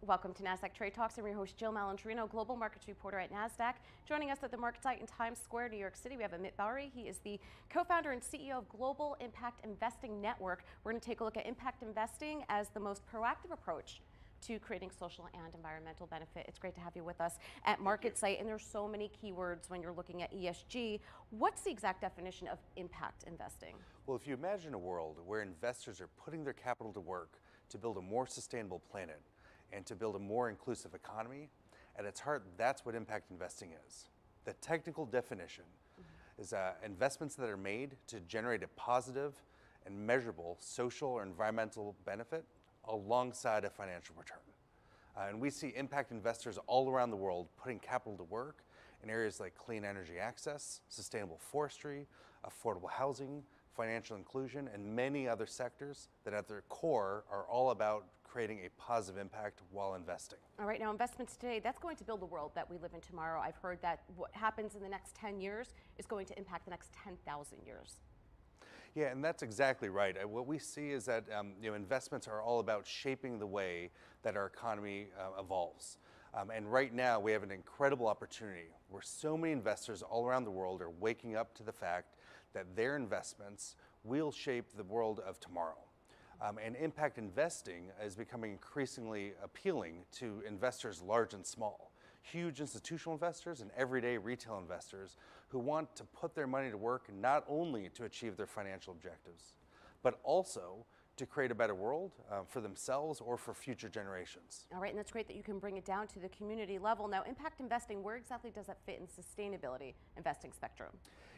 Welcome to Nasdaq Trade Talks. I'm your host, Jill Malandrino, Global Markets Reporter at Nasdaq. Joining us at the market site in Times Square, New York City, we have Amit Bouri. He is the co-founder and CEO of Global Impact Investing Network. We're going to take a look at impact investing as the most proactive approach to creating social and environmental benefit. It's great to have you with us at Market Site, and there's so many keywords when you're looking at ESG. What's the exact definition of impact investing? Well, if you imagine a world where investors are putting their capital to work to build a more sustainable planet and to build a more inclusive economy, at its heart, that's what impact investing is. The technical definition is investments that are made to generate a positive and measurable social or environmental benefit alongside a financial return. And we see impact investors all around the world putting capital to work in areas like clean energy access, sustainable forestry, affordable housing, financial inclusion, and many other sectors that at their core are all about creating a positive impact while investing. All right, now investments today, that's going to build the world that we live in tomorrow. I've heard that what happens in the next 10 years is going to impact the next 10,000 years. Yeah, and that's exactly right. What we see is that investments are all about shaping the way that our economy evolves. And right now we have an incredible opportunity where so many investors all around the world are waking up to the fact that their investments will shape the world of tomorrow. And impact investing is becoming increasingly appealing to investors large and small. Huge institutional investors and everyday retail investors who want to put their money to work not only to achieve their financial objectives, but also to create a better world for themselves or for future generations. All right, and that's great that you can bring it down to the community level. Now, impact investing, where exactly does that fit in sustainability investing spectrum?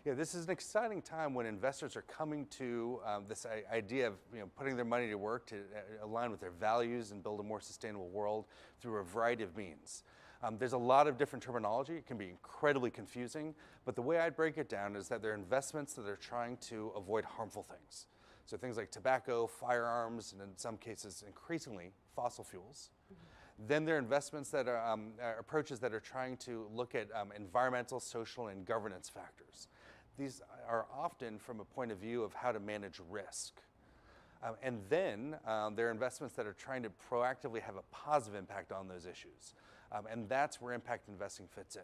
Yeah, this is an exciting time when investors are coming to this idea of putting their money to work to align with their values and build a more sustainable world through a variety of means. There's a lot of different terminology. It can be incredibly confusing, but the way I'd break it down is that they're investments that are trying to avoid harmful things. So things like tobacco, firearms, and in some cases, increasingly, fossil fuels. Then there are investments that are approaches that are trying to look at environmental, social, and governance factors. These are often from a point of view of how to manage risk. And then there are investments that are trying to proactively have a positive impact on those issues. And that's where impact investing fits in.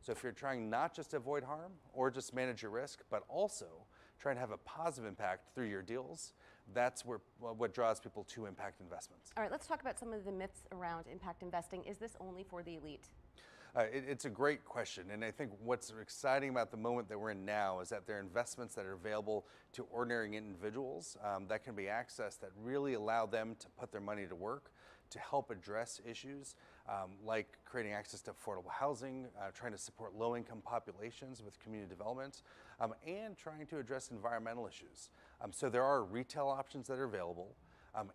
So if you're trying not just to avoid harm or just manage your risk, but also trying to have a positive impact through your deals, that's what draws people to impact investments. All right, let's talk about some of the myths around impact investing. Is this only for the elite? It's a great question, and I think what's exciting about the moment that we're in now is that there are investments that are available to ordinary individuals that can be accessed that really allow them to put their money to work to help address issues like creating access to affordable housing, trying to support low-income populations with community development, and trying to address environmental issues. So there are retail options that are available.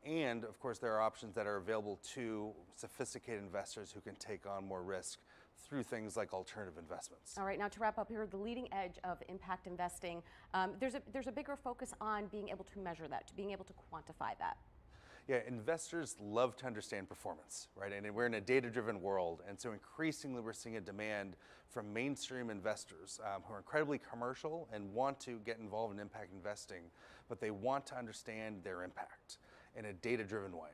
And of course, there are options that are available to sophisticated investors who can take on more risk through things like alternative investments. All right, now to wrap up here, the leading edge of impact investing, there's a bigger focus on being able to measure that, to being able to quantify that. Yeah, investors love to understand performance, right? And we're in a data-driven world, and so increasingly we're seeing a demand from mainstream investors who are incredibly commercial and want to get involved in impact investing, but they want to understand their impact in a data-driven way.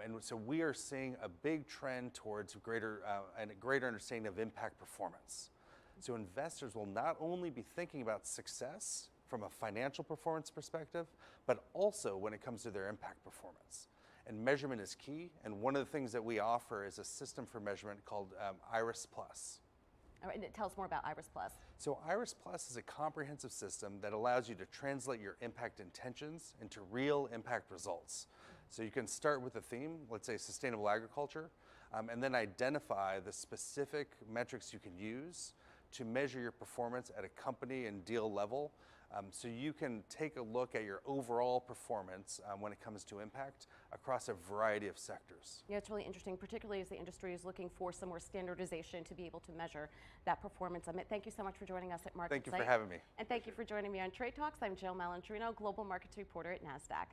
And so we are seeing a big trend towards a greater understanding of impact performance. So investors will not only be thinking about success from a financial performance perspective, but also when it comes to their impact performance. And measurement is key, and one of the things that we offer is a system for measurement called IRIS+. All right, and tell us more about IRIS+. So IRIS+ is a comprehensive system that allows you to translate your impact intentions into real impact results. So you can start with a theme, let's say sustainable agriculture, and then identify the specific metrics you can use to measure your performance at a company and deal level, so you can take a look at your overall performance when it comes to impact across a variety of sectors. Yeah, it's really interesting, particularly as the industry is looking for some more standardization to be able to measure that performance. Amit, thank you so much for joining us at Market Site. Thank you for having me. And thank you for joining me on Trade Talks. I'm Jill Malandrino, Global Markets Reporter at Nasdaq.